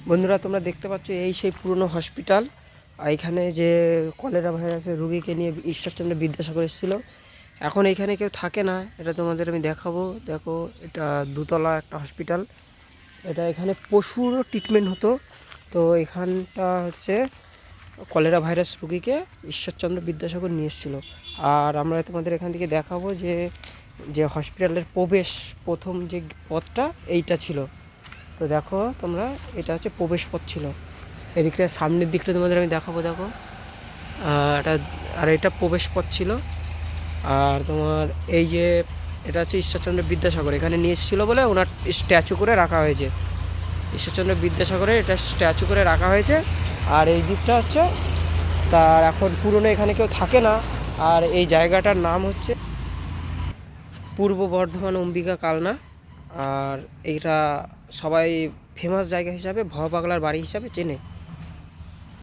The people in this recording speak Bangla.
বন্ধুরা তোমরা দেখতে পাচ্ছ এই সেই পুরনো হসপিটাল। আর এখানে যে কলেরা ভাইরাসের রুগীকে নিয়ে ঈশ্বরচন্দ্র বিদ্যাসাগর এসেছিল, এখন এখানে কেউ থাকে না। এটা তোমাদের আমি দেখাবো। দেখো, এটা দুতলা একটা হসপিটাল। এটা এখানে পশুর ট্রিটমেন্ট হতো। তো এখানটা হচ্ছে কলেরা ভাইরাস রুগীকে ঈশ্বরচন্দ্র বিদ্যাসাগর নিয়ে এসেছিলো। আর আমরা তোমাদের এখান থেকে দেখাবো যে যে হসপিটালের প্রবেশ প্রথম যে পথটা এইটা ছিল। তো দেখো তোমরা, এটা হচ্ছে প্রবেশ পথ ছিল। এদিকটা সামনের দিকটা তোমাদের আমি দেখাবো। দেখো, এটা আর এটা প্রবেশ পথ ছিল। আর তোমার এই যে এটা হচ্ছে ঈশ্বরচন্দ্র বিদ্যাসাগর এখানে নিয়ে এসেছিলো বলে ওনার স্ট্যাচু করে রাখা হয়েছে। ঈশ্বরচন্দ্র বিদ্যাসাগরের এটা স্ট্যাচু করে রাখা হয়েছে। আর এই দিকটা হচ্ছে তার এখন পুরনো, এখানে কেউ থাকে না। আর এই জায়গাটার নাম হচ্ছে পূর্ব বর্ধমান অম্বিকা কালনা। আর এটা সবাই ফেমাস জায়গা হিসাবে ভবাগলার বাড়ি হিসাবে চেনে।